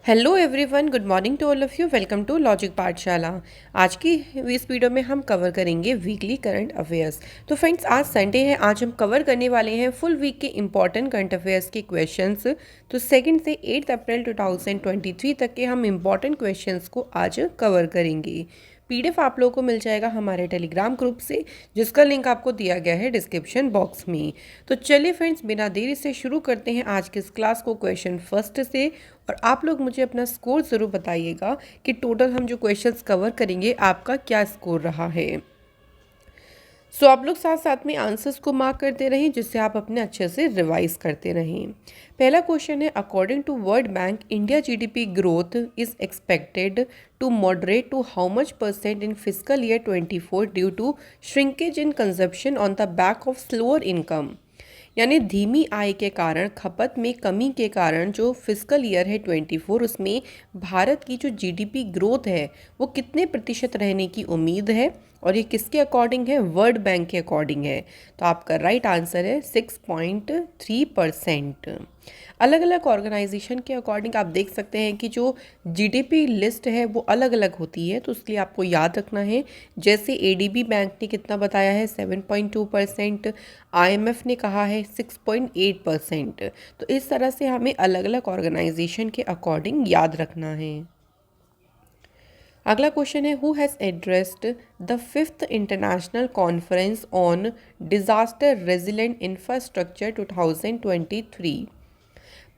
Hello everyone, good morning to all of you. Welcome to logic Pathshala. आज की इस video में हम कवर करेंगे वीकली करंट अफेयर्स। तो फ्रेंड्स, आज संडे है, आज हम कवर करने वाले हैं फुल वीक के इंपॉर्टेंट करंट अफेयर्स के क्वेश्चंस। तो 2 से 8 अप्रैल 2023 तक के हम इंपॉर्टेंट क्वेश्चंस को आज कवर करेंगे। पीडीएफ आप लोगों को मिल जाएगा हमारे टेलीग्राम ग्रुप से, जिसका लिंक आपको दिया गया है डिस्क्रिप्शन बॉक्स में। तो चलिए फ्रेंड्स, बिना देरी से शुरू करते हैं आज के इस क्लास को क्वेश्चन फर्स्ट से। और आप लोग मुझे अपना स्कोर ज़रूर बताइएगा कि टोटल हम जो क्वेश्चंस कवर करेंगे आपका क्या स्कोर रहा है। सो आप लोग साथ साथ में आंसर्स को मार्क करते रहें, जिससे आप अपने अच्छे से रिवाइज करते रहें। पहला क्वेश्चन है, according to World Bank India GDP growth is expected to moderate to how much percent in fiscal year 24 due to shrinkage in consumption on the back of slower income. यानी धीमी आय के कारण, खपत में कमी के कारण जो फिजिकल ईयर है 24, उसमें भारत की जो जीडीपी ग्रोथ है वो कितने प्रतिशत रहने की उम्मीद है, और ये किसके अकॉर्डिंग है? वर्ल्ड बैंक के अकॉर्डिंग है। तो आपका राइट आंसर है 6.3%। अलग अलग ऑर्गेनाइजेशन के अकॉर्डिंग आप देख सकते हैं कि जो जीडीपी लिस्ट है वो अलग अलग होती है, तो इसलिए आपको याद रखना है। जैसे एडीबी बैंक ने कितना बताया है? 7.2%। आईएमएफ ने कहा है 6.8%। तो इस तरह से हमें अलग अलग ऑर्गेनाइजेशन के अकॉर्डिंग याद रखना है। अगला क्वेश्चन है, who has addressed the 5th international conference on disaster resilient infrastructure 2023।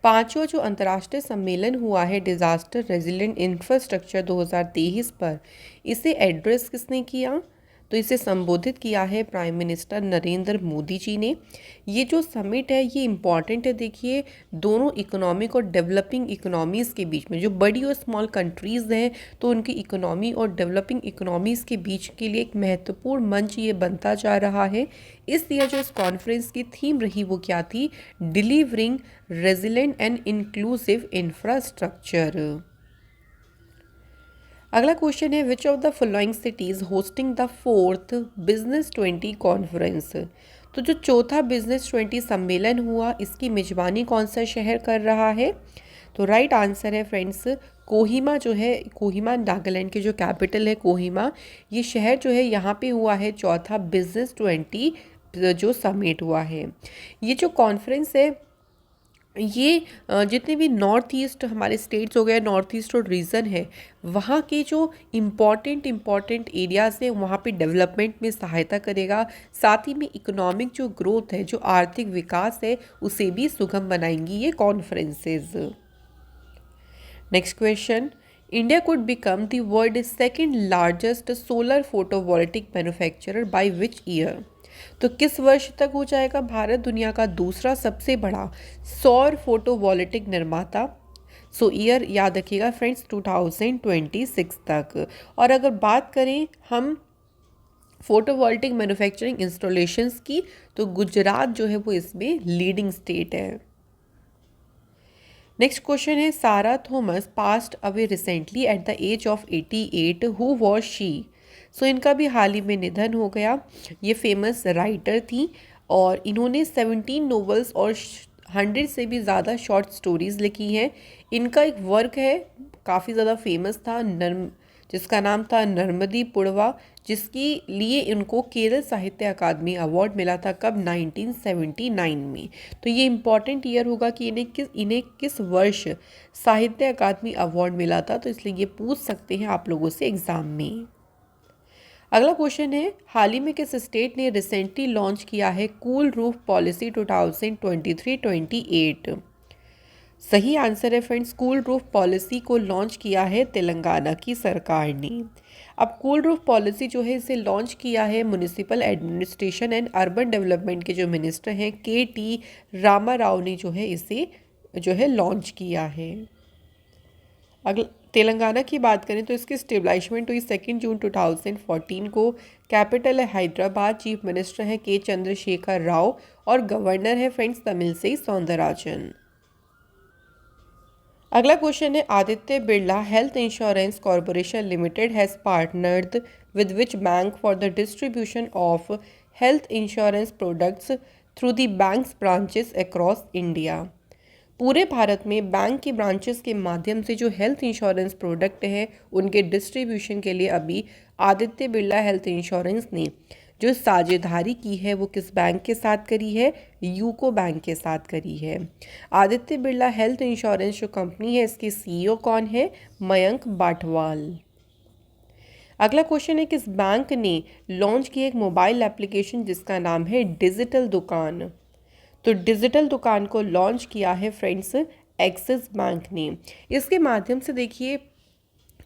पांचवा जो अंतर्राष्ट्रीय सम्मेलन हुआ है डिजास्टर रेजिलेंट इंफ्रास्ट्रक्चर 2023 पर, इसे एड्रेस किसने किया? तो इसे संबोधित किया है प्राइम मिनिस्टर नरेंद्र मोदी जी ने। ये जो समिट है ये इम्पॉर्टेंट है। देखिए, दोनों इकोनॉमिक और डेवलपिंग इकोनॉमीज़ के बीच में, जो बड़ी और स्मॉल कंट्रीज़ हैं, तो उनकी इकोनॉमी और डेवलपिंग इकोनॉमीज़ के बीच के लिए एक महत्वपूर्ण मंच ये बनता जा रहा है। इस ईयर जो इस कॉन्फ्रेंस की थीम रही वो क्या थी? Delivering resilient and inclusive infrastructure. अगला क्वेश्चन है, which of the following cities hosting the 4th business 20 conference. तो जो चौथा बिजनेस 20 सम्मेलन हुआ, इसकी मेजबानी कौन सा शहर कर रहा है? तो राइट आंसर है फ्रेंड्स, कोहिमा जो है, कोहिमा नागालैंड की जो कैपिटल है कोहिमा, ये शहर जो है यहाँ पे हुआ है चौथा बिजनेस 20 जो समिट हुआ है। ये जो कॉन्फ्रेंस है ये जितने भी नॉर्थ ईस्ट हमारे स्टेट्स हो गए, नॉर्थ ईस्ट और रीजन है, वहाँ के जो इम्पॉर्टेंट एरियाज़ हैं वहाँ पे डेवलपमेंट में सहायता करेगा। साथ ही में इकोनॉमिक जो ग्रोथ है, जो आर्थिक विकास है, उसे भी सुगम बनाएंगी ये conferences. Next question, India could become the world second largest solar photovoltaic manufacturer by which year. तो किस वर्ष तक हो जाएगा भारत दुनिया का दूसरा सबसे बड़ा सौर फोटोवोल्टिक निर्माता? सो ईयर याद रखिएगा फ्रेंड्स, 2026 तक। और अगर बात करें हम फोटोवोल्टिक मैन्युफैक्चरिंग इंस्टॉलेशंस की, तो गुजरात जो है वो इसमें लीडिंग स्टेट है। नेक्स्ट क्वेश्चन है, Sara Thomas passed away recently at the age of 88, who was she. So इनका भी हाल ही में निधन हो गया। ये फेमस राइटर थी और इन्होंने 17 नोवेल्स और 100 से भी ज़्यादा शॉर्ट स्टोरीज़ लिखी हैं। इनका एक वर्क है काफ़ी ज़्यादा फेमस था, जिसका नाम था नर्मदी पुड़वा, जिसके लिए इनको केरल साहित्य अकादमी अवार्ड मिला था। कब? 1979 में। तो ये इम्पॉर्टेंट ईयर होगा कि इन्हें किस वर्ष साहित्य अकादमी अवार्ड मिला था, तो इसलिए ये पूछ सकते हैं आप लोगों से एग्ज़ाम में। अगला क्वेश्चन है, हाल ही में किस स्टेट ने रिसेंटली लॉन्च किया है कूल रूफ पॉलिसी 2023-28? सही आंसर है फ्रेंड्स, कूल रूफ पॉलिसी को लॉन्च किया है तेलंगाना की सरकार ने। अब कूल रूफ पॉलिसी जो है इसे लॉन्च किया है municipal administration and urban development के जो मिनिस्टर हैं के.टी. रामा राव ने जो है इसे जो है लॉन्च किया है। अगला तेलंगाना की बात करें तो इसकी स्टेबलाइजमेंट हुई 2 जून 2014 को। कैपिटल है हैदराबाद, चीफ मिनिस्टर हैं के चंद्रशेखर राव और गवर्नर है फ्रेंड्स तमिलसाई सौंदरराजन। अगला क्वेश्चन है, Aditya Birla health insurance corporation limited has partnered with which bank for the distribution of health insurance products through the banks branches across India. पूरे भारत में बैंक के ब्रांचेस के माध्यम से जो हेल्थ इंश्योरेंस प्रोडक्ट है उनके डिस्ट्रीब्यूशन के लिए अभी आदित्य बिरला हेल्थ इंश्योरेंस ने जो साझेदारी की है वो किस बैंक के साथ करी है, यूको बैंक के साथ करी है। आदित्य बिरला हेल्थ इंश्योरेंस जो कंपनी है इसके सीईओ कौन है, मयंक बाटवाल। अगला क्वेश्चन है किस बैंक ने लॉन्च की एक मोबाइल एप्लीकेशन जिसका नाम है डिजिटल दुकान। तो डिजिटल दुकान को लॉन्च किया है फ्रेंड्स एक्सिस बैंक ने। इसके माध्यम से देखिए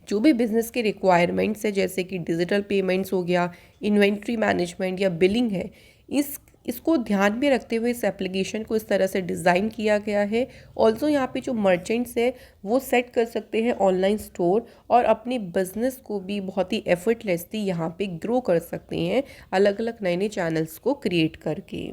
जो भी बिजनेस के रिक्वायरमेंट्स है जैसे कि डिजिटल पेमेंट्स हो गया, इन्वेंट्री मैनेजमेंट या बिलिंग है, इसको ध्यान में रखते हुए इस एप्लीकेशन को इस तरह से डिज़ाइन किया गया है। ऑल्सो यहाँ पे जो मर्चेंट्स है वो सेट कर सकते हैं ऑनलाइन स्टोर और अपने बिजनेस को भी बहुत ही एफर्टलेसली यहाँ पे ग्रो कर सकते हैं अलग अलग नए नए चैनल्स को क्रिएट करके।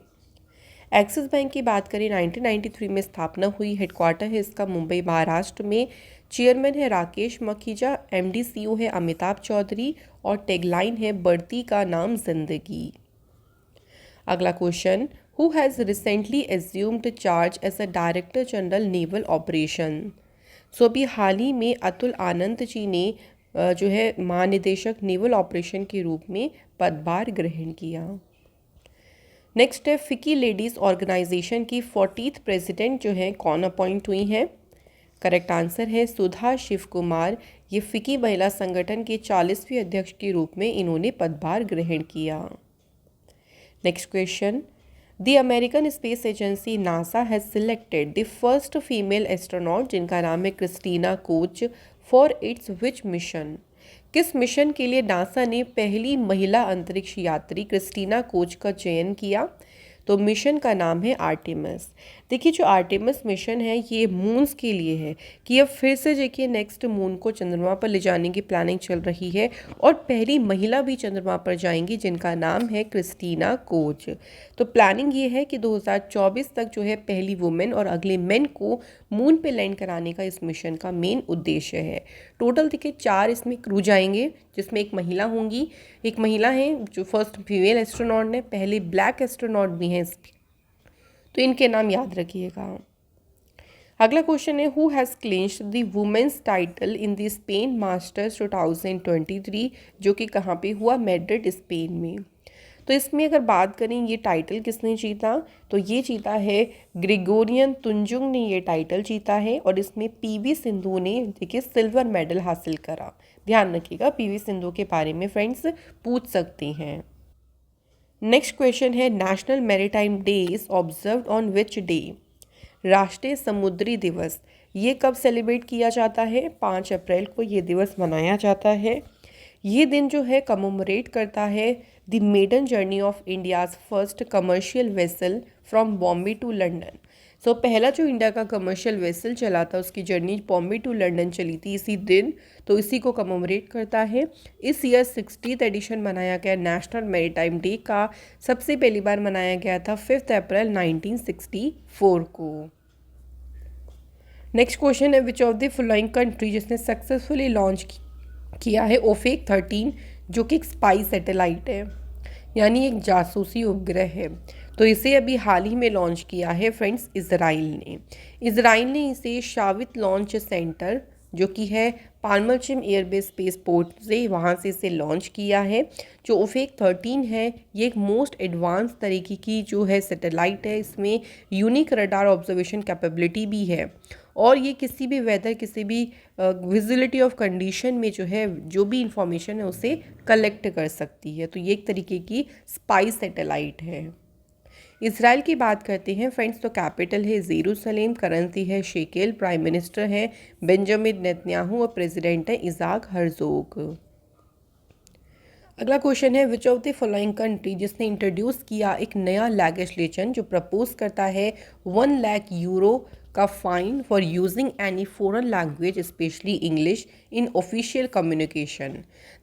एक्सिस बैंक की बात करें 1993 में स्थापना हुई, हेडक्वार्टर है इसका मुंबई महाराष्ट्र में, चेयरमैन है राकेश मखीजा, एमडी सीईओ है अमिताभ चौधरी और टैगलाइन है बढ़ती का नाम जिंदगी। अगला question, who has recently assumed charge as a director general naval operation. So अभी हाल ही में अतुल आनंद जी ने जो है महानिदेशक नेवल ऑपरेशन के रूप में पदभार ग्रहण किया। नेक्स्ट है फिकी लेडीज़ ऑर्गेनाइजेशन की 40th प्रेसिडेंट जो है कौन अपॉइंट हुई हैं। करेक्ट आंसर है सुधा शिव कुमार। ये फिकी महिला संगठन के 40वीं अध्यक्ष के रूप में इन्होंने पदभार ग्रहण किया। Next question, the American space agency NASA has selected the first female astronaut जिनका नाम है Christina Koch for its which mission. किस मिशन के लिए नासा ने पहली महिला अंतरिक्ष यात्री क्रिस्टीना कोच का चयन किया। तो मिशन का नाम है आर्टेमिस। देखिए जो आर्टेमिस मिशन है ये मून्स के लिए है कि अब फिर से देखिए नेक्स्ट मून को चंद्रमा पर ले जाने की प्लानिंग चल रही है और पहली महिला भी चंद्रमा पर जाएंगी जिनका नाम है क्रिस्टीना कोच। तो प्लानिंग ये है कि 2024 तक जो है पहली वुमेन और अगले मेन को मून पे लैंड कराने का इस मिशन का मेन उद्देश्य है। टोटल देखिए 4 इसमें क्रू जाएंगे जिसमें एक महिला है जो फर्स्ट फीमेल एस्ट्रोनॉट ने, पहले ब्लैक एस्ट्रोनॉट भी हैं इसके, तो इनके नाम याद रखिएगा। अगला क्वेश्चन है who has clinched the women's title in the Spain Masters 2023 जो कि कहाँ पे हुआ, मैड्रिड स्पेन में। तो इसमें अगर बात करें ये टाइटल किसने जीता, तो ये जीता है ग्रेगोरियन तुंजुंग ने ये टाइटल जीता है और इसमें पीवी सिंधु ने देखिए सिल्वर मेडल हासिल करा। ध्यान रखिएगा पीवी सिंधु के बारे में फ्रेंड्स पूछ सकते हैं। नेक्स्ट क्वेश्चन है national maritime day is observed on which day. राष्ट्रीय समुद्री दिवस ये कब सेलिब्रेट किया जाता है, 5 अप्रैल को ये दिवस मनाया जाता है। ये दिन जो है कमोमोरेट करता है the maiden journey of India's first commercial vessel from Bombay to London. So पहला जो इंडिया का कमर्शियल वेसल चला था उसकी जर्नी बॉम्बे टू लंदन चली थी इसी दिन, तो इसी को कमोमोरेट करता है। इस ईयर 60th एडिशन मनाया गया नेशनल मैरीटाइम डे का, सबसे पहली बार मनाया गया था 5 अप्रैल 1964 को। नेक्स्ट क्वेश्चन है which of the following country जिसने सक्सेसफुली लॉन्च किया है ओफेक 13 जो कि एक स्पाई सैटेलाइट है यानी एक जासूसी उपग्रह है। तो इसे अभी हाल ही में लॉन्च किया है फ्रेंड्स इज़राइल ने इसे शावित लॉन्च सेंटर जो कि है पाल्मरचिम एयरबेस स्पेस पोर्ट से वहाँ से इसे लॉन्च किया है। जो ओफेक 13 है ये एक मोस्ट एडवांस तरीके की जो है सैटेलाइट है, इसमें यूनिक रडार ऑब्जर्वेशन कैपेबिलिटी भी है और ये किसी भी वेदर किसी भी विजिबिलिटी ऑफ कंडीशन में जो है जो भी इंफॉर्मेशन है उसे कलेक्ट कर सकती है। तो ये एक तरीके की स्पाई सैटेलाइट है। इसराइल की बात करते हैं फ्रेंड्स तो कैपिटल है जेरूसलेम, करेंसी है शेकेल, प्राइम मिनिस्टर है बेंजामिन नेतन्याहू और प्रेसिडेंट है इज़ाक हर्जोग। अगला क्वेश्चन है which of the following country जिसने इंट्रोड्यूस किया एक नया लेजिस्लेशन जो प्रपोज करता है 1 लाख यूरो का fine for using any foreign language specially English in official communication.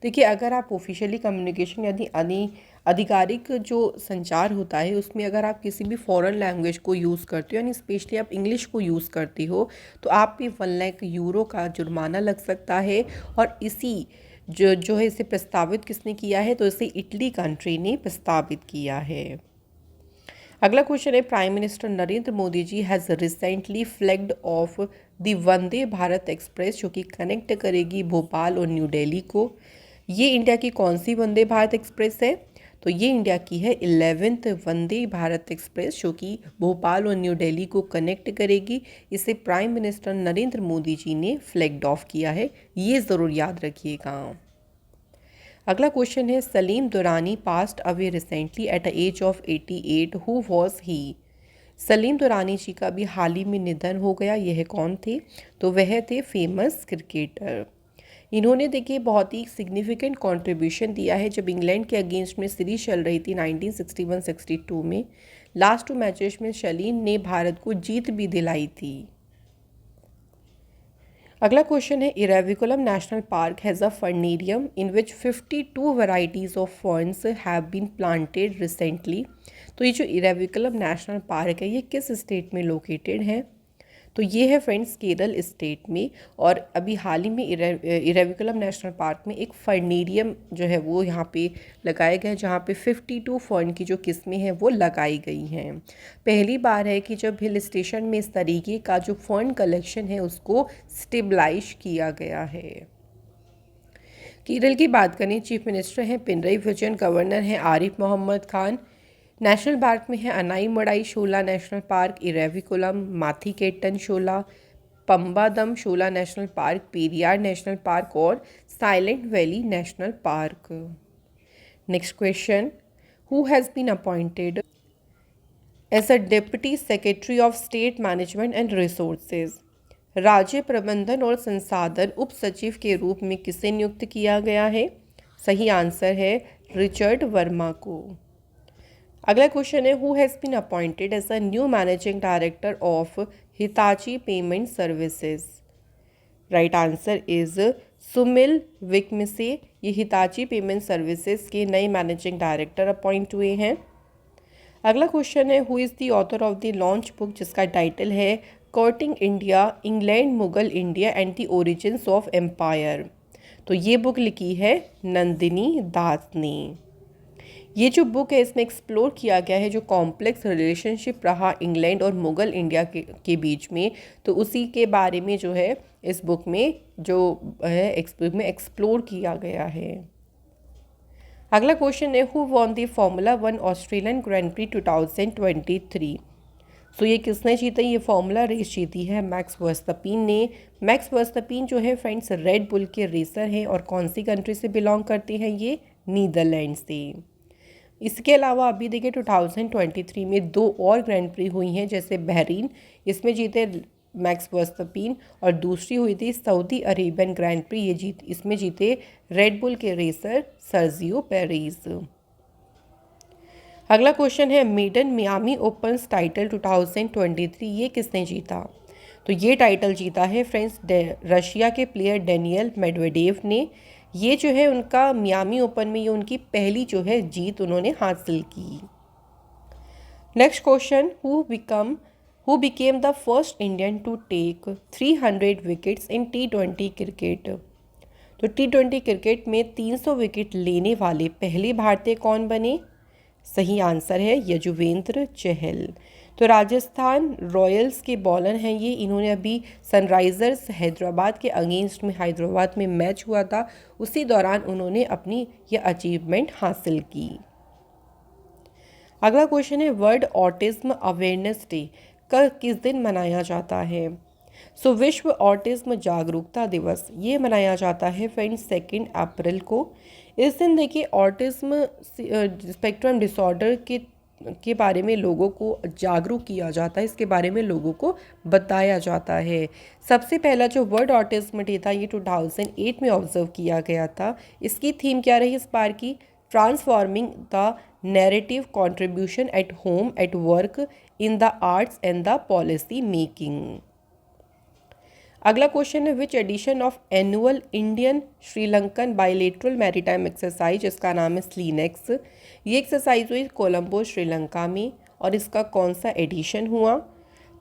देखिए अगर आप ऑफिशियली कम्युनिकेशन यानी आधिकारिक जो संचार होता है उसमें अगर आप किसी भी फॉरेन लैंग्वेज को यूज़ करते हो यानी स्पेशली आप इंग्लिश को यूज़ करती हो तो आप पे 1 लाख यूरो का जुर्माना लग सकता है। और इसी जो है इसे प्रस्तावित किसने किया है, तो इसे इटली कंट्री ने प्रस्तावित किया है। अगला क्वेश्चन है, prime minister Narendra Modi ji has recently flagged off the Vande Bharat express जो कि कनेक्ट करेगी भोपाल और न्यू दिल्ली को। ये इंडिया की कौन सी वंदे भारत एक्सप्रेस है? तो ये इंडिया की है 11th वंदे भारत एक्सप्रेस जो कि भोपाल और न्यू दिल्ली को कनेक्ट करेगी। इसे प्राइम मिनिस्टर नरेंद्र मोदी जी ने फ्लैग्ड ऑफ किया है, ये ज़रूर याद रखिएगा। अगला क्वेश्चन है, Salim Durani passed away recently at a age of 88, who was he? Salim Durani ji का भी हाल ही में निधन हो गया, यह कौन थे? तो वह थे फेमस क्रिकेटर। इन्होंने देखिए बहुत ही सिग्निफिकेंट कंट्रीब्यूशन दिया है जब इंग्लैंड के अगेंस्ट में सीरीज चल रही थी 1961-62 में। लास्ट 2 मैचेस में सलीम ने भारत को जीत भी दिलाई थी। अगला क्वेश्चन है, Eravikulam national park has a fernarium in which 52 varieties of ferns have been planted recently. तो ये जो इरेविकुलम नेशनल पार्क है ये किस स्टेट में लोकेटेड है? तो ये है फ्रेंड्स केरल स्टेट में। और अभी हाल ही में इरेविकुलम नेशनल पार्क में एक फर्नेरियम जो है वो यहाँ पे लगाया गया है जहाँ पे 52 फर्न की जो किस्में हैं वो लगाई गई हैं। पहली बार है कि जब हिल स्टेशन में इस तरीके का जो फर्न कलेक्शन है उसको स्टेबलाइज किया गया है। केरल की बात करें, चीफ मिनिस्टर हैं पिनरई विजयन, गवर्नर हैं आरिफ मोहम्मद खान। नेशनल पार्क में है Anai Mudi Shola national park, Eravikulam, Mathikettan Shola, Pambadum Shola national park, Periyar national park और silent valley national park. Next question, who has been appointed as a deputy secretary of state management and resources? राज्य प्रबंधन और संसाधन उप सचिव के रूप में किसे नियुक्त किया गया है? सही आंसर है रिचर्ड वर्मा को। अगला क्वेश्चन है, who has been appointed as a new managing director of Hitachi payment services? Right answer is Sumil Vikamsey. ये हिताची पेमेंट सर्विसेज के नए मैनेजिंग डायरेक्टर अपॉइंट हुए हैं। अगला क्वेश्चन है, who is the author of the launch book जिसका title है courting India, England, Mughal India and the origins of empire? तो ये बुक लिखी है नंदिनी दास ने। ये जो बुक है इसमें एक्सप्लोर किया गया है जो कॉम्प्लेक्स रिलेशनशिप रहा इंग्लैंड और मुग़ल इंडिया के बीच में, तो उसी के बारे में जो है इस बुक में जो है एक्सप्लोर किया गया है। अगला क्वेश्चन है, who won the formula 1 Australian grand pre 2023? सो ये किसने जीता? ये फार्मूला रेस जीती है मैक्स वर्स्टैपिन ने। मैक्स वर्स्टैपिन जो है फ्रेंड्स रेड बुल के रेसर हैं और कौन सी कंट्री से बिलोंग करते हैं? ये नीदरलैंड से। इसके अलावा अभी देखिए 2023 में 2 और ग्रैंड प्री हुई हैं, जैसे बहरीन, इसमें जीते मैक्स वर्स्टैपिन, और दूसरी हुई थी सऊदी अरेबियन ग्रैंड प्री, इसमें जीते रेड बुल के रेसर सर्जियो पेरेज। अगला क्वेश्चन है, मेडन मियामी ओपन्स टाइटल 2023 ये किसने जीता? तो ये टाइटल जीता है फ्रेंड्स रशिया के प्लेयर डेनियल मेडवेडेव ने। ये जो है उनका मियामी ओपन में ये उनकी पहली जो है जीत उन्होंने हासिल की। Next question, who became the first Indian to take 300 wickets in T20 cricket? तो T20 क्रिकेट में 300 विकेट लेने वाले पहले भारतीय कौन बने? सही आंसर है यजुवेंद्र चहल। तो राजस्थान रॉयल्स के बॉलर हैं ये, इन्होंने अभी सनराइज़र्स हैदराबाद के अगेंस्ट में हैदराबाद में मैच हुआ था, उसी दौरान उन्होंने अपनी ये अचीवमेंट हासिल की। अगला क्वेश्चन है, वर्ल्ड ऑटिज्म अवेयरनेस डे किस दिन मनाया जाता है? सो विश्व ऑटिज्म जागरूकता दिवस ये मनाया जाता है फ्रेंड्स 2 अप्रैल को। इस दिन देखिए ऑटिज्म स्पेक्ट्रम डिसऑर्डर के बारे में लोगों को जागरूक किया जाता है, इसके बारे में लोगों को बताया जाता है। सबसे पहला जो वर्ल्ड ऑटिज्म डे था ये 2008 में ऑब्जर्व किया गया था। इसकी थीम क्या रही इस बार की? Transforming the narrative contribution at home, at work, in the arts and the policy making. अगला क्वेश्चन है, which edition of annual Indian Sri Lankan bilateral maritime exercise, इसका नाम है स्लीनेक्स। ये एक्सरसाइज हुई कोलंबो श्रीलंका में, और इसका कौन सा एडिशन हुआ?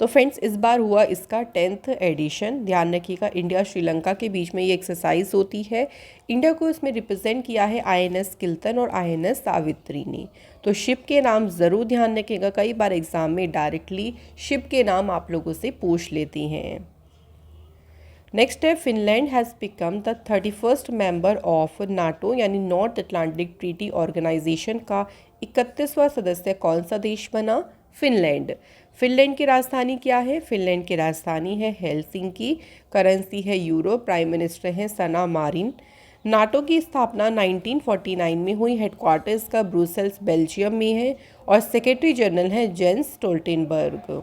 तो फ्रेंड्स इस बार हुआ इसका 10th एडिशन। ध्यान रखिएगा, इंडिया श्रीलंका के बीच में ये एक्सरसाइज होती है। इंडिया को इसमें रिप्रेजेंट किया है INS किल्तन और INS सावित्री ने। तो शिप के नाम ज़रूर ध्यान रखिएगा, कई बार एग्जाम में डायरेक्टली शिप के नाम आप लोगों से पूछ लेती हैं। नेक्स्ट है, Finland has become the 31st member of NATO यानी नॉर्थ अटलांटिक ट्रीटी ऑर्गेनाइजेशन का 31वां सदस्य कौन सा देश बना? फिनलैंड। फिनलैंड की राजधानी क्या है? फिनलैंड की राजधानी है हेलसिंकी, करेंसी है यूरो, प्राइम मिनिस्टर हैं सना मारिन। नाटो की स्थापना 1949 में हुई, हेडक्वार्टर्स का ब्रुसेल्स बेल्जियम में है और सेक्रेटरी जनरल हैं जेंस स्टोल्टेनबर्ग।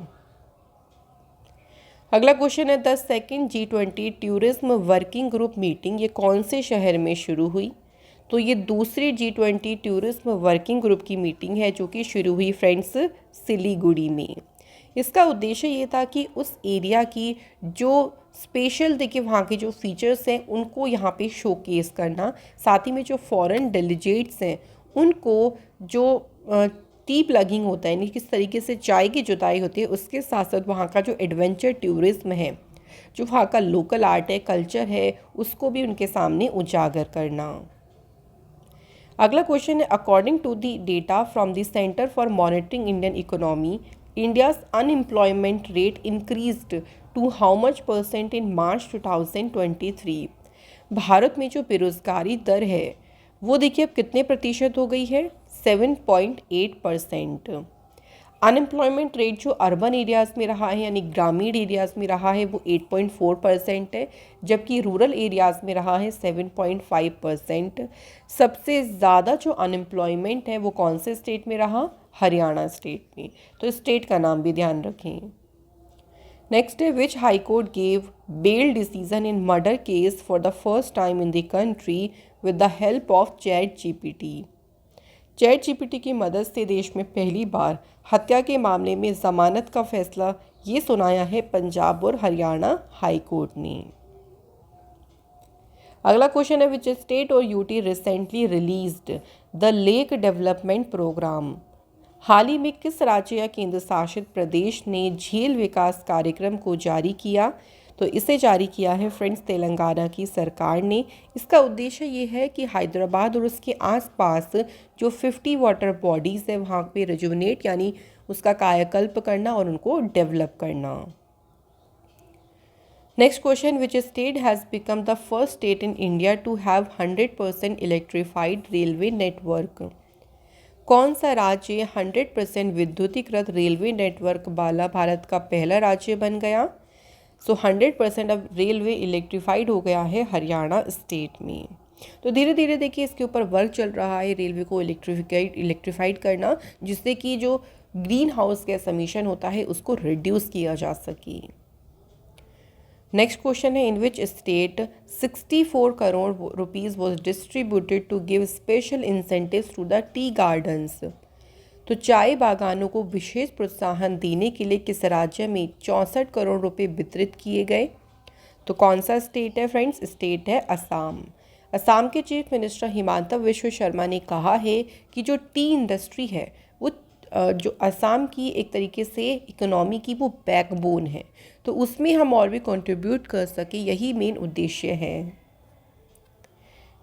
अगला क्वेश्चन है, the second G20 tourism working group meeting ये कौन से शहर में शुरू हुई? तो ये दूसरी G20 टूरिज्म वर्किंग ग्रुप की मीटिंग है जो कि शुरू हुई फ्रेंड्स सिलीगुड़ी में। इसका उद्देश्य ये था कि उस एरिया की जो स्पेशल देखिए वहाँ के जो फीचर्स हैं उनको यहाँ पे शोकेस करना, साथ ही में जो फॉरेन डेलीगेट्स हैं उनको जो टी प्लगिंग होता है यानी किस तरीके से चाय की जुताई होती है, उसके साथ साथ वहाँ का जो एडवेंचर टूरिज्म है, जो वहाँ का लोकल आर्ट है, कल्चर है, उसको भी उनके सामने उजागर करना। अगला क्वेश्चन है, according to the data from the Centre for Monitoring Indian Economy, India's unemployment rate increased to how much % in March 2023? भारत में जो बेरोजगारी दर है वो देखिए अब कितने प्रतिशत हो गई है? 7.8%। अनएम्प्लॉयमेंट रेट जो अर्बन एरियाज़ में रहा है यानी ग्रामीण एरियाज़ में रहा है वो 8.4% है, जबकि रूरल एरियाज़ में रहा है 7.5%। सबसे ज़्यादा जो अनएम्प्लॉयमेंट है वो कौन से स्टेट में रहा? हरियाणा स्टेट में। तो स्टेट का नाम भी ध्यान रखें। नेक्स्ट है, which high court gave bail decision in murder case for the first time in the country with the help of ChatGPT? ChatGPT की मदद से देश में पहली बार हत्या के मामले में जमानत का फैसला ये सुनाया है पंजाब और हरियाणा हाई कोर्ट ने। अगला क्वेश्चन है, विच स्टेट और UT recently released the lake development programme? हाल ही में किस राज्य या केंद्र शासित प्रदेश ने झील विकास कार्यक्रम को जारी किया? तो इसे जारी किया है फ्रेंड्स तेलंगाना की सरकार ने। इसका उद्देश्य ये है कि हैदराबाद और उसके आसपास जो 50 वाटर बॉडीज़ है वहाँ पे रिजुवनेट यानी उसका कायाकल्प करना और उनको डेवलप करना। Next question, which state has become the first state in India to have 100% electrified railway network? कौन सा राज्य 100% विद्युतीकृत रेलवे नेटवर्क वाला भारत का पहला राज्य बन गया? सो 100% अब रेलवे इलेक्ट्रीफाइड हो गया है हरियाणा स्टेट में। तो धीरे धीरे देखिए इसके ऊपर वर्क चल रहा है, रेलवे को इलेक्ट्रीफाइड करना, जिससे कि जो ग्रीन हाउस गैस एमिशन होता है उसको रिड्यूस किया जा सके। नेक्स्ट क्वेश्चन है, in which state 64 crore rupees was distributed to give special incentives to the tea gardens? तो चाय बागानों को विशेष प्रोत्साहन देने के लिए किस राज्य में 64 करोड़ रुपए वितरित किए गए? तो कौन सा स्टेट है फ्रेंड्स? स्टेट है असम। असम के चीफ मिनिस्टर हिमांता विश्व शर्मा ने कहा है कि जो टी इंडस्ट्री है वो जो असम की एक तरीके से इकोनॉमी की वो बैकबोन है, तो उसमें हम और भी कंट्रीब्यूट कर सके, यही मेन उद्देश्य है।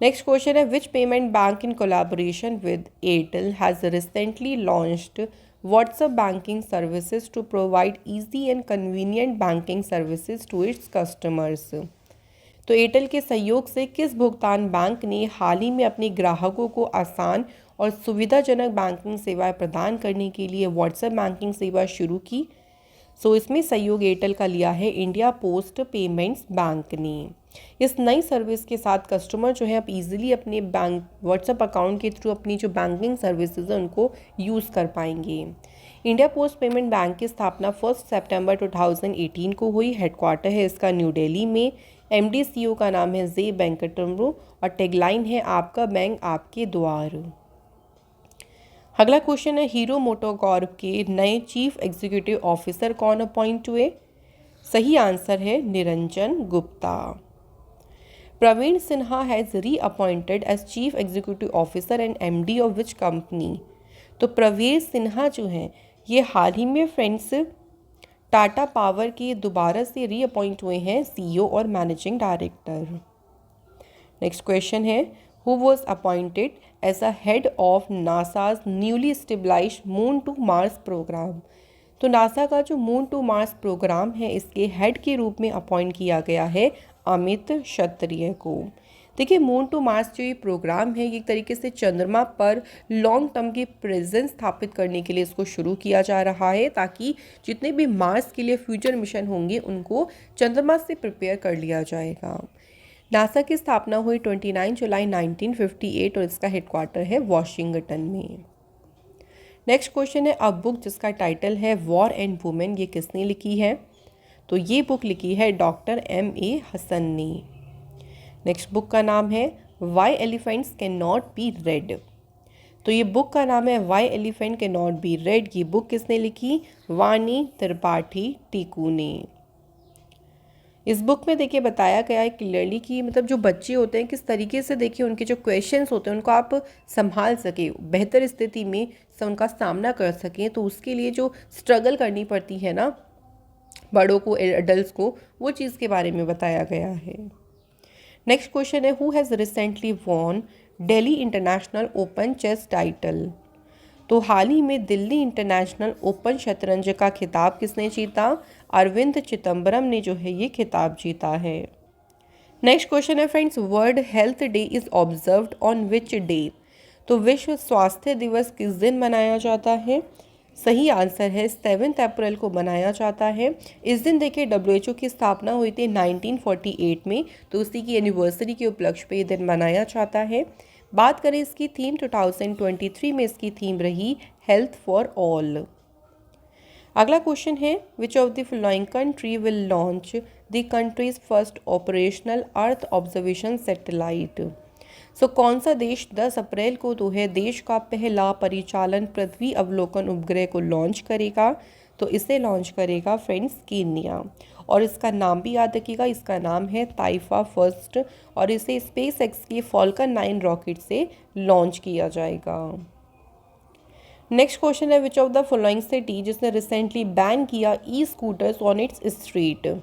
नेक्स्ट क्वेश्चन है, which payment bank in collaboration with Airtel has recently launched WhatsApp banking services to provide easy and convenient banking services to its customers? तो एयरटेल के सहयोग से किस भुगतान बैंक ने हाल ही में अपने ग्राहकों को आसान और सुविधाजनक बैंकिंग सेवाएं प्रदान करने के लिए व्हाट्सएप बैंकिंग सेवा शुरू की? सो इसमें सहयोग एयरटेल का लिया है इंडिया पोस्ट पेमेंट्स बैंक ने। इस नई सर्विस के साथ कस्टमर जो है अब इजीली अपने बैंक व्हाट्सएप अकाउंट के थ्रू अपनी जो बैंकिंग सर्विसेज है उनको यूज़ कर पाएंगे। इंडिया पोस्ट पेमेंट बैंक की स्थापना 1 सितंबर 2018 को हुई। हेडक्वार्टर है इसका न्यू दिल्ली में। MD CEO का नाम है जे वेंकटरमणु और टैगलाइन है आपका बैंक आपके द्वार। अगला क्वेश्चन है, हीरो मोटोकॉर्प के नए चीफ एग्जीक्यूटिव ऑफिसर कौन अपॉइंट हुए? सही आंसर है Niranjan Gupta. Praveen Sinha has reappointed as chief executive officer and MD of which company? तो प्रवीण सिन्हा जो हैं ये हाल ही में फ्रेंड्स टाटा पावर के दोबारा से रीअपॉइंट हुए हैं CEO और मैनेजिंग डायरेक्टर। नेक्स्ट क्वेश्चन है, who was appointed as a head of NASA's newly established moon to Mars program. तो नासा का जो मून टू मार्स प्रोग्राम है इसके हेड के रूप में अपॉइंट किया गया है अमित क्षत्रिय को। देखिए, मून टू मार्स जो ये प्रोग्राम है ये एक तरीके से चंद्रमा पर लॉन्ग टर्म की प्रेजेंस स्थापित करने के लिए इसको शुरू किया जा रहा है, ताकि जितने भी मार्स के लिए फ्यूचर मिशन होंगे उनको चंद्रमा से प्रिपेयर कर लिया जाएगा। नासा की स्थापना हुई 29 जुलाई 1958 और इसका हेडक्वार्टर है वॉशिंगटन में। नेक्स्ट क्वेश्चन है, अ बुक जिसका टाइटल है वॉर एंड वुमेन, ये किसने लिखी है? तो ये बुक लिखी है डॉक्टर M.A. हसन ने। नेक्स्ट बुक का नाम है why elephants can not be red. तो ये बुक का नाम है why elephant can not be red. ये बुक किसने लिखी? वाणी त्रिपाठी टीकू ने। इस बुक में देखिए बताया गया है क्लियरली कि मतलब जो बच्चे होते हैं किस तरीके से देखिए उनके जो क्वेश्चंस होते हैं उनको आप संभाल सके, बेहतर स्थिति में उनका सामना कर सकें, तो उसके लिए जो स्ट्रगल करनी पड़ती है ना बड़ों को, एडल्ट्स को, वो चीज़ के बारे में बताया गया है। नेक्स्ट क्वेश्चन है, who has recently won Delhi international open chess title. तो हाल ही में दिल्ली इंटरनेशनल ओपन शतरंज का खिताब किसने जीता? अरविंद चिदम्बरम ने जो है ये खिताब जीता है। नेक्स्ट क्वेश्चन है friends, world health day is observed on which day. तो विश्व स्वास्थ्य दिवस किस दिन मनाया जाता है? सही आंसर है 7 अप्रैल को मनाया जाता है। इस दिन देखिए WHO की स्थापना हुई थी 1948 में, तो उसी की एनिवर्सरी के उपलक्ष्य पे ये दिन मनाया जाता है। बात करें इसकी थीम, 2023 में इसकी थीम रही हेल्थ फॉर ऑल। अगला क्वेश्चन है, which of the following country will launch the country's first operational earth observation satellite. So कौन सा देश 10 अप्रैल को जो है देश का पहला परिचालन पृथ्वी अवलोकन उपग्रह को लॉन्च करेगा? तो इसे लॉन्च करेगा फ्रेंड्स कीनिया, और इसका नाम भी याद रखिएगा, इसका नाम है ताइफा फर्स्ट, और इसे SpaceX के फॉल्कन 9 रॉकेट से लॉन्च किया जाएगा। नेक्स्ट क्वेश्चन है, which of the following city जिसने रिसेंटली बैन किया ई स्कूटर्स ऑन इट्स स्ट्रीट।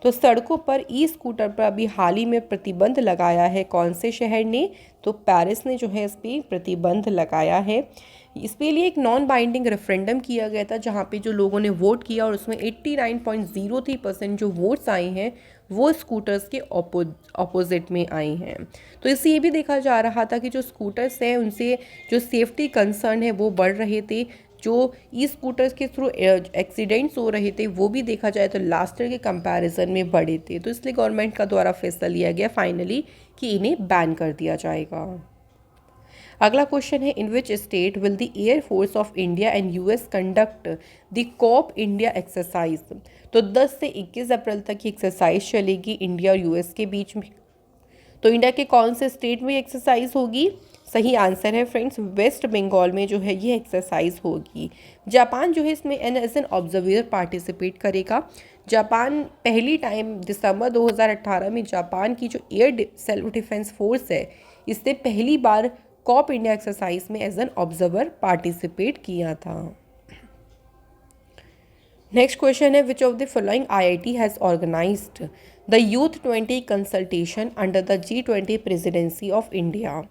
तो सड़कों पर ई स्कूटर पर अभी हाल ही में प्रतिबंध लगाया है कौन से शहर ने? तो पेरिस ने जो है इस पर प्रतिबंध लगाया है। इसके लिए एक नॉन बाइंडिंग रेफरेंडम किया गया था जहाँ पे जो लोगों ने वोट किया और उसमें 89.03% जो वोट्स आए हैं वो स्कूटर्स के ऑपोजिट में आई हैं। तो इससे ये भी देखा जा रहा था कि जो स्कूटर्स हैं उनसे जो सेफ्टी कंसर्न है वो बढ़ रहे थे, जो ई स्कूटर्स के थ्रू एक्सीडेंट्स हो रहे थे वो भी देखा जाए तो लास्ट ईयर के कंपैरिजन में बढ़े थे। तो इसलिए गवर्नमेंट का द्वारा फैसला लिया गया फाइनली कि इन्हें बैन कर दिया जाएगा। अगला क्वेश्चन है, in which state will the air force of India and US conduct the Cope India exercise. तो 10 से 21 अप्रैल तक ये एक्सरसाइज चलेगी इंडिया और US के बीच में। तो इंडिया के कौन से स्टेट में एक्सरसाइज होगी? सही आंसर है फ्रेंड्स वेस्ट बंगाल में जो है ये एक्सरसाइज होगी। जापान जो है इसमें एज एन ऑब्जर्वर पार्टिसिपेट करेगा। जापान पहली टाइम दिसंबर 2018 में जापान की जो एयर सेल्फ डिफेंस फोर्स है इससे पहली बार कॉप इंडिया एक्सरसाइज में एज एन ऑब्जर्वर पार्टिसिपेट किया था। नेक्स्ट क्वेश्चन है, which of the following IIT has organised the youth 20 consultation under the G20 presidency of India.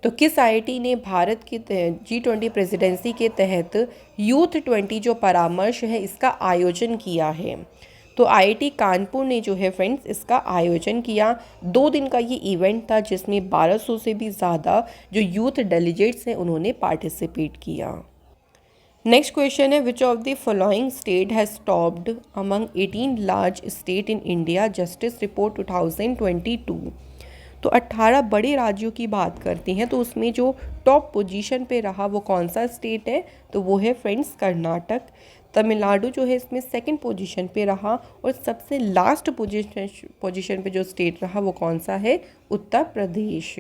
तो किस IIT ने भारत की G20 प्रेसिडेंसी के तहत यूथ 20 जो परामर्श है इसका आयोजन किया है? तो IIT कानपुर ने जो है फ्रेंड्स इसका आयोजन किया। 2 दिन का ये इवेंट था जिसमें 1200 से भी ज़्यादा जो यूथ डेलीगेट्स हैं उन्होंने पार्टिसिपेट किया। नेक्स्ट क्वेश्चन है, which of the following state has topped among 18 large state in India justice report 2022। तो 18 बड़े राज्यों की बात करते हैं तो उसमें जो टॉप पोजीशन पे रहा वो कौन सा स्टेट है? तो वो है फ्रेंड्स कर्नाटक। तमिलनाडु जो है इसमें सेकंड पोजीशन पे रहा, और सबसे लास्ट पोजीशन पे जो स्टेट रहा वो कौन सा है? उत्तर प्रदेश।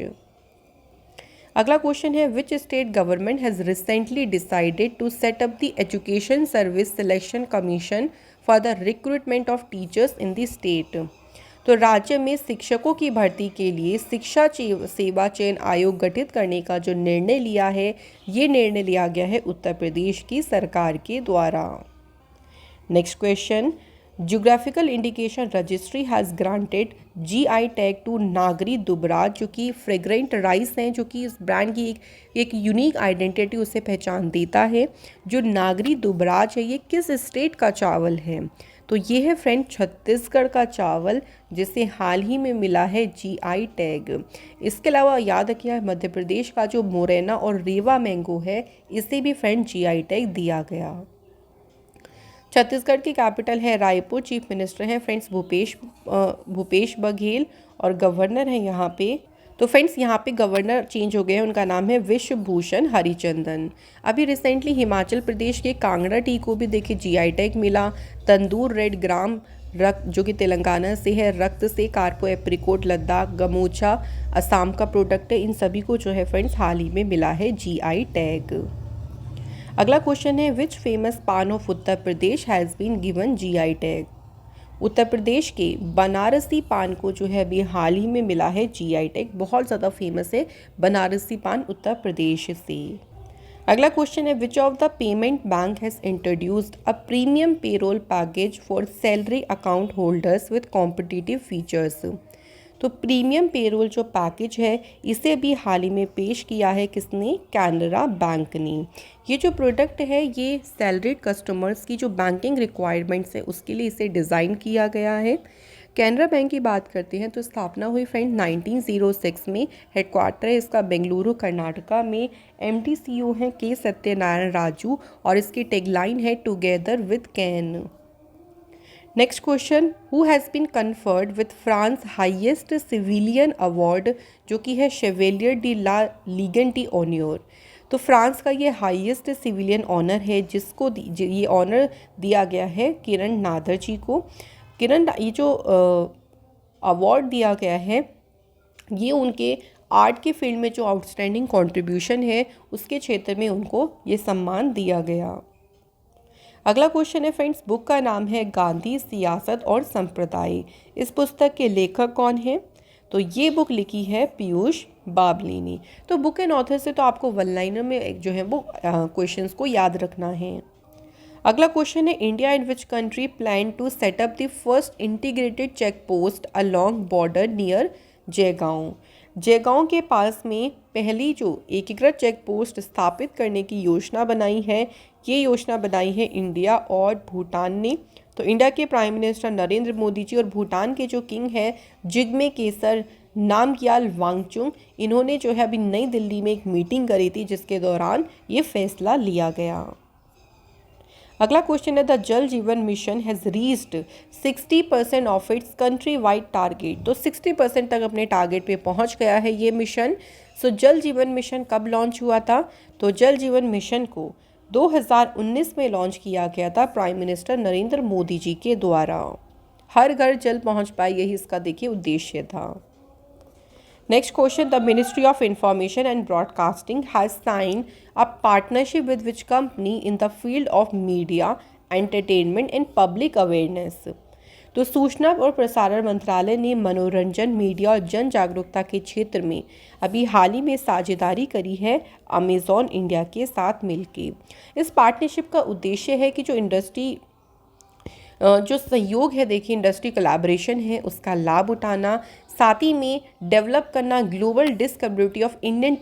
अगला क्वेश्चन है, which state government has recently decided to set up the education service selection commission for the recruitment of teachers in the state. तो राज्य में शिक्षकों की भर्ती के लिए शिक्षा सेवा चयन आयोग गठित करने का जो निर्णय लिया है ये निर्णय लिया गया है उत्तर प्रदेश की सरकार के द्वारा। Next question, geographical indication registry has granted GI tag to Nagri Dubraj, जो कि फ्रेग्रेंट राइस हैं, जो कि इस ब्रांड की एक यूनिक आइडेंटिटी उसे पहचान देता है। जो नागरी दुबराज है ये किस स्टेट का चावल है? तो ये है फ्रेंड छत्तीसगढ़ का चावल, जिसे हाल ही में मिला है जीआई टैग। इसके अलावा याद रखिए मध्य प्रदेश का जो मोरेना और रीवा मैंगो है, इसे भी फ्रेंड जीआई टैग दिया गया। छत्तीसगढ़ की कैपिटल है रायपुर। चीफ मिनिस्टर हैं फ्रेंड्स भूपेश बघेल और गवर्नर हैं यहाँ पे। तो फ्रेंड्स यहाँ पे गवर्नर चेंज हो गए हैं, उनका नाम है विश्वभूषण हरिचंदन। अभी रिसेंटली हिमाचल प्रदेश के कांगड़ा टी को भी देखिए जीआई टैग मिला। तंदूर रेड ग्राम रक्त जो कि तेलंगाना से है, रक्त से कार्पो एप्रिकोट लद्दाख, गमोछा असम का प्रोडक्ट है, इन सभी को जो है फ्रेंड्स हाल ही में मिला है जीआई टैग। अगला क्वेश्चन है, which famous paan of Uttar Pradesh has been given GI tag? Uttar Pradesh के बनारसी पान को जो है अभी हाल ही में मिला है जीआई टैग। बहुत ज़्यादा फेमस है बनारसी पान उत्तर प्रदेश से। अगला क्वेश्चन है, which of the payment bank has introduced a premium payroll package for salary account holders with competitive features? तो प्रीमियम पेरोल जो पैकेज है इसे भी हाल ही में पेश किया है किसने? कैनरा बैंक ने। ये जो प्रोडक्ट है ये सैलरीड कस्टमर्स की जो बैंकिंग रिक्वायरमेंट्स है उसके लिए इसे डिज़ाइन किया गया है। कैनरा बैंक की बात करते हैं तो स्थापना हुई फ्रेंड 1906 में। हेडक्वार्टर है इसका बेंगलुरु कर्नाटका में। एमडी सीईओ हैं के सत्यनारायण राजू और इसकी टैगलाइन है together with can. Next question, who has been conferred with France highest civilian award, जो कि है Chevalier de la Legion de honneur. तो फ्रांस का ये हाईएस्ट सिविलियन ऑनर है जिसको ये ऑनर दिया गया है किरण नादर जी को। ये जो अवार्ड दिया गया है ये उनके आर्ट के फील्ड में जो आउटस्टैंडिंग कंट्रीब्यूशन है उसके क्षेत्र में उनको ये सम्मान दिया गया। अगला क्वेश्चन है फ्रेंड्स, बुक का नाम है गांधी सियासत और संप्रदाय। इस पुस्तक के लेखक कौन हैं? तो ये बुक लिखी है पीयूष बावली ने। तो बुक एंड ऑथर से तो आपको वन लाइनर में जो है वो क्वेश्चंस को याद रखना है। अगला क्वेश्चन है, India in which country plan to setup the first integrated check post along border near Jaigaon? Jaigaon के पास में पहली जो एकीकृत चेक पोस्ट स्थापित करने की योजना बनाई है, ये योजना बनाई है इंडिया और भूटान ने। तो इंडिया के प्राइम मिनिस्टर नरेंद्र मोदी जी और भूटान के जो किंग हैं जिग्मे केसर नामग्याल वांगचुक, इन्होंने जो है अभी नई दिल्ली में एक मीटिंग करी थी जिसके दौरान ये फैसला लिया गया। अगला क्वेश्चन है, द जल जीवन mission has reached 60% of its country wide target. तो 60% तक अपने टारगेट पे पहुंच गया है ये मिशन। सो जल जीवन मिशन कब लॉन्च हुआ था? तो जल जीवन मिशन को 2019 में लॉन्च किया गया था प्राइम मिनिस्टर नरेंद्र मोदी जी के द्वारा। हर घर जल पहुंच पाए, यही इसका देखिए उद्देश्य था। Next question, the ministry of information and broadcasting has sign a partnership with which company in the field of media entertainment and public awareness? तो सूचना और प्रसारण मंत्रालय ने मनोरंजन, मीडिया और जन जागरूकता के क्षेत्र में अभी हाल ही में साझेदारी करी है अमेज़ॉन इंडिया के साथ मिलके। इस पार्टनरशिप का उद्देश्य है कि जो इंडस्ट्री जो सहयोग है देखिए इंडस्ट्री कोलैबोरेशन है उसका लाभ उठाना, साथ ही में डेवलप करना global discoverability of Indian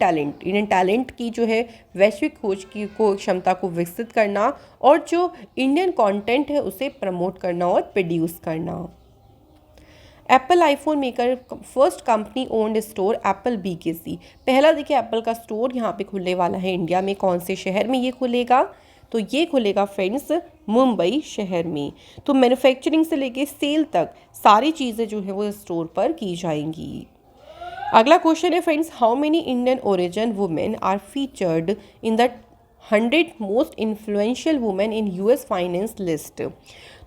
talent की जो है वैश्विक खोज की को क्षमता को विकसित करना और जो इंडियन कंटेंट है उसे प्रमोट करना और प्रोड्यूस करना। Apple iPhone maker first company owned store Apple BKC. पहला देखिए एप्पल का स्टोर यहाँ पे खुलने वाला है इंडिया में। कौन से शहर में ये खुलेगा? तो ये खुलेगा फ्रेंड्स मुंबई शहर में। तो मैन्युफैक्चरिंग से लेके सेल तक सारी चीज़ें जो है वो स्टोर पर की जाएंगी। अगला क्वेश्चन है friends, how many Indian origin women are featured in the 100 most influential women in US finance list?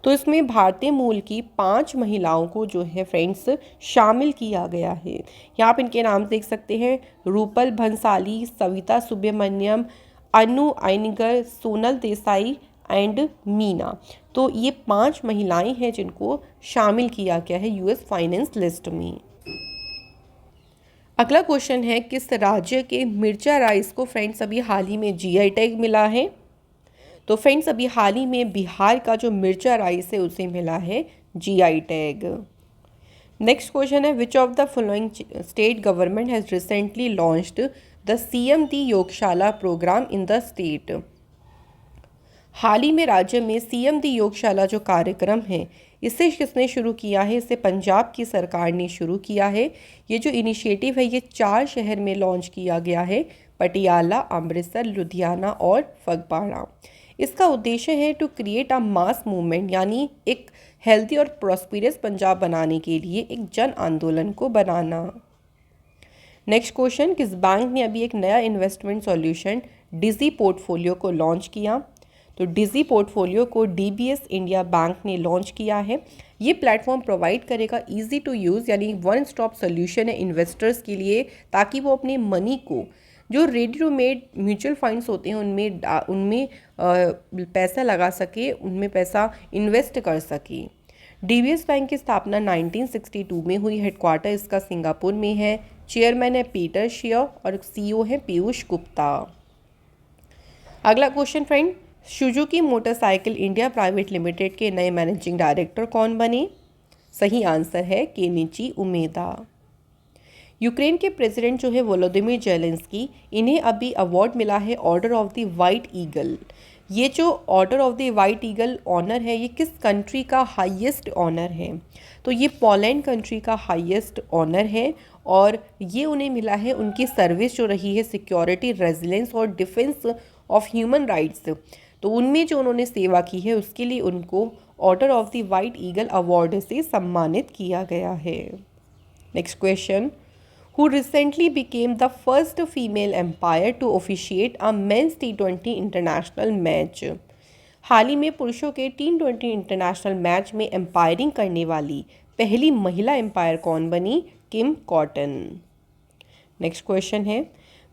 तो इसमें भारतीय मूल की 5 महिलाओं को जो है फ्रेंड्स शामिल किया गया है। यहाँ आप इनके नाम देख सकते हैं, रूपल भंसाली, सविता सुब्रमण्यम, अनु आइनिगर, सोनल देसाई एंड मीना। तो ये 5 महिलाएं हैं जिनको शामिल किया गया है यूएस फाइनेंस लिस्ट में। अगला क्वेश्चन है, किस राज्य के मिर्चा राइस को फ्रेंड्स अभी हाल ही में जीआई टैग मिला है? तो फ्रेंड्स अभी हाल ही में बिहार का जो मिर्चा राइस है उसे मिला है जीआई टैग। नेक्स्ट क्वेश्चन है which of the following state government has recently launched the CM the Yogshala programme in the state. हाल ही में राज्य में सीएम दी योगशाला जो कार्यक्रम है इसे किसने शुरू किया है? इसे पंजाब की सरकार ने शुरू किया है। ये जो इनिशिएटिव है ये 4 शहर में लॉन्च किया गया है, पटियाला, अमृतसर, लुधियाना और फगवाड़ा। इसका उद्देश्य है to create a mass movement, यानी एक हेल्थी और प्रॉस्पिरस पंजाब बनाने के लिए एक जन आंदोलन को बनाना। नेक्स्ट क्वेश्चन, किस बैंक ने अभी एक नया इन्वेस्टमेंट सॉल्यूशन डिजी पोर्टफोलियो को लॉन्च किया? तो डिजी पोर्टफोलियो को डीबीएस इंडिया बैंक ने लॉन्च किया है। ये प्लेटफॉर्म प्रोवाइड करेगा इजी टू यूज़ यानी वन स्टॉप सोल्यूशन है इन्वेस्टर्स के लिए, ताकि वो अपने मनी को जो ready to made mutual funds होते हैं उनमें पैसा लगा सके, उनमें पैसा इन्वेस्ट कर सके। डीबीएस बैंक की स्थापना 1962 में हुई। हेडक्वार्टर इसका सिंगापुर में है। चेयरमैन है पीटर शियर और सीईओ है पीयूष गुप्ता। अगला question friend, Suzuki Motorcycle India Private Limited के नए मैनेजिंग डायरेक्टर कौन बने? सही आंसर है केनिची उमेदा। यूक्रेन के प्रेसिडेंट जो है वोलोदिमीर जेलेंस्की, इन्हें अभी अवार्ड मिला है Order of the White Eagle. ये जो Order of the White Eagle honour है ये किस कंट्री का हाईएस्ट ऑनर है? तो ये पोलैंड कंट्री का हाईएस्ट ऑनर है और ये उन्हें मिला है उनकी सर्विस जो रही है सिक्योरिटी, रेजिलेंस और डिफेंस ऑफ ह्यूमन राइट्स, तो उनमें जो उन्होंने सेवा की है उसके लिए उनको order of the White eagle award से सम्मानित किया गया है। Next question, who recently became the first female umpire to officiate a men's T20 international match. हाल ही में पुरुषों के T20 इंटरनेशनल मैच में एम्पायरिंग करने वाली पहली महिला एम्पायर कौन बनी? किम कॉटन। नेक्स्ट क्वेश्चन है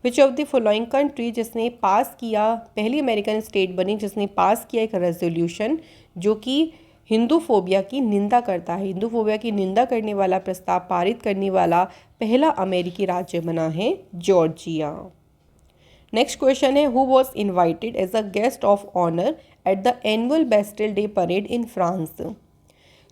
which of the following country जिसने पास किया, पहली अमेरिकन स्टेट बनी जिसने पास किया एक रेजोल्यूशन जो कि हिंदू फोबिया की निंदा करता है। हिंदू फोबिया की निंदा करने वाला प्रस्ताव पारित करने वाला पहला अमेरिकी राज्य बना है जॉर्जिया। नेक्स्ट क्वेश्चन है who was invited as a guest of honour at the annual Bastille Day parade in France.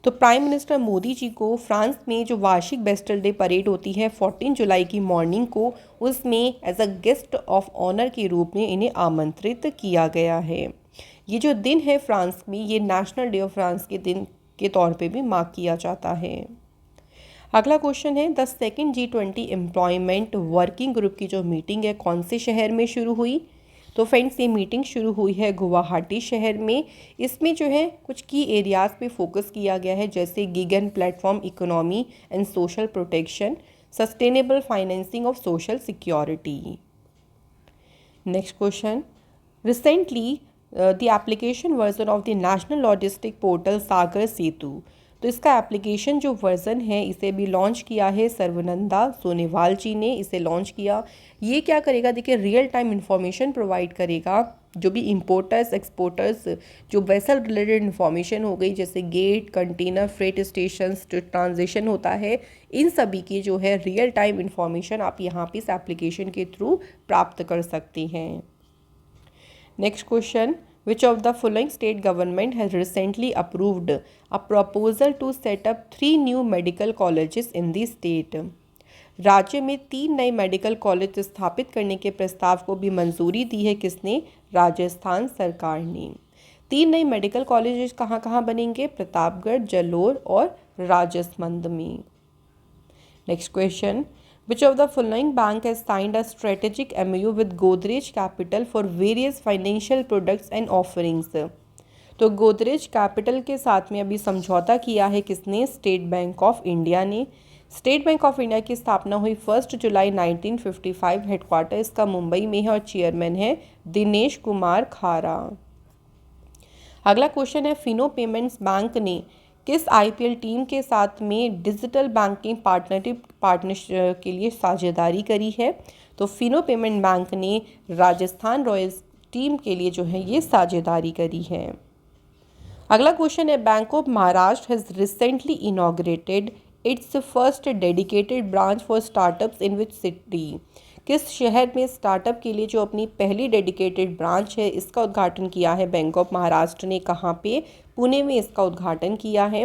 तो प्राइम मिनिस्टर मोदी जी को फ्रांस में जो वार्षिक बेस्टिल डे परेड होती है 14 जुलाई की मॉर्निंग को, उसमें as a guest of honour के रूप में इन्हें आमंत्रित किया गया है। ये जो दिन है फ्रांस में, ये नेशनल डे ऑफ फ्रांस के दिन के तौर पे भी मार्क किया जाता है। अगला क्वेश्चन है the second G20 employment working group की जो मीटिंग है कौन से शहर में शुरू हुई? तो फ्रेंड्स ये मीटिंग शुरू हुई है गुवाहाटी शहर में। इसमें जो है कुछ की एरियाज़ पे फोकस किया गया है जैसे gig and platform economy and social protection, sustainable financing of social security. Next question, recently the application version of the national logistic portal Sagar Setu, तो इसका एप्लीकेशन जो वर्जन है इसे भी लॉन्च किया है सर्वनंदा सोनेवाल जी ने इसे लॉन्च किया। ये क्या करेगा, देखिए रियल टाइम इन्फॉर्मेशन प्रोवाइड करेगा जो भी इम्पोर्टर्स एक्सपोर्टर्स जो वेसल रिलेटेड इन्फॉर्मेशन हो गई जैसे गेट, कंटेनर, फ्रेट स्टेशन जो ट्रांजिशन होता है, इन सभी की जो है रियल टाइम इन्फॉर्मेशन आप यहाँ पे इस एप्लीकेशन के थ्रू प्राप्त कर सकते हैं। Next question, which of the following state government has recently approved a proposal to set up 3 new medical colleges in the state? राज्य में 3 नए मेडिकल कॉलेज स्थापित करने के प्रस्ताव को भी मंजूरी दी है किसने? राजस्थान सरकार ने। 3 नए मेडिकल कॉलेजेस कहाँ कहाँ बनेंगे? प्रतापगढ़, जलोर और राजसमंद में। Next question, which of the following bank has signed a strategic MOU with Godrej Capital for various financial products and offerings? तो गोदरेज कैपिटल के साथ में अभी समझौता किया है किसने? स्टेट बैंक ऑफ इंडिया ने। स्टेट बैंक ऑफ इंडिया की स्थापना हुई 1 जुलाई 1955। हेडक्वार्टर इसका मुंबई में है और चेयरमैन है दिनेश कुमार खारा। अगला क्वेश्चन है फिनो पेमेंट्स बैंक ने किस आईपीएल टीम के साथ में डिजिटल बैंकिंग पार्टनरशिप के लिए साझेदारी करी है? तो फिनो पेमेंट बैंक ने राजस्थान रॉयल्स टीम के लिए जो है ये साझेदारी करी है। अगला क्वेश्चन है bank of Maharashtra has recently inaugurated it's first dedicated branch for startups in which city? किस शहर में स्टार्टअप के लिए जो अपनी पहली डेडिकेटेड ब्रांच है इसका उद्घाटन किया है बैंक ऑफ महाराष्ट्र ने? कहाँ पे? पुणे में इसका उद्घाटन किया है।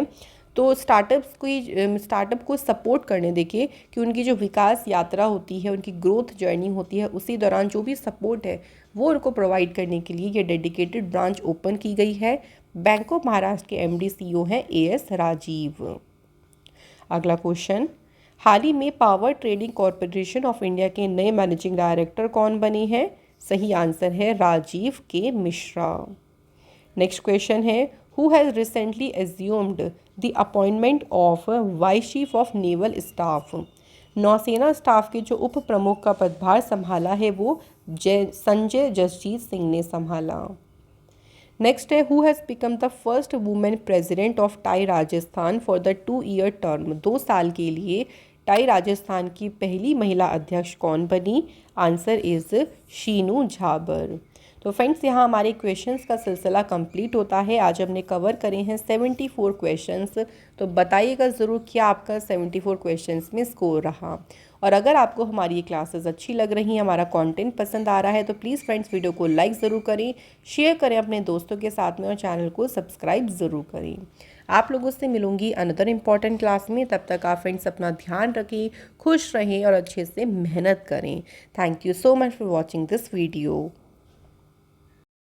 तो स्टार्टअप को सपोर्ट करने, देखिए कि उनकी जो विकास यात्रा होती है, उनकी ग्रोथ जर्नी होती है, उसी दौरान जो भी सपोर्ट है वो उनको प्रोवाइड करने के लिए ये डेडिकेटेड ब्रांच ओपन की गई है। बैंक ऑफ महाराष्ट्र के एमडी सीईओ हैं एएस राजीव। अगला क्वेश्चन, हाल ही में power trading corporation of India के नए मैनेजिंग डायरेक्टर कौन बने हैं? सही आंसर है राजीव के मिश्रा। नेक्स्ट क्वेश्चन है, who has recently assumed the appointment of vice chief of naval staff? नौसेना स्टाफ के जो उप प्रमुख का पदभार संभाला है वो संजय जसजीत सिंह ने संभाला। नेक्स्ट है, who has become the first women president of tie Rajasthan for the 2 year term? 2 साल के लिए टाई राजस्थान की पहली महिला अध्यक्ष कौन बनी? Answer is Sheenu Jhabar. तो फ्रेंड्स, यहाँ हमारे क्वेश्चंस का सिलसिला कंप्लीट होता है। आज हमने कवर करे हैं 74 क्वेश्चंस। तो बताइएगा ज़रूर क्या आपका 74 क्वेश्चंस में स्कोर रहा। और अगर आपको हमारी ये क्लासेस अच्छी लग रही हैं, हमारा कंटेंट पसंद आ रहा है, तो प्लीज़ फ्रेंड्स वीडियो को लाइक ज़रूर करें, शेयर करें अपने दोस्तों के साथ में और चैनल को सब्सक्राइब ज़रूर करें। आप लोगों से मिलूंगी अनदर इम्पॉर्टेंट क्लास में। तब तक आप फ्रेंड्स अपना ध्यान रखें, खुश रहें और अच्छे से मेहनत करें। Thank you so much for watching this video.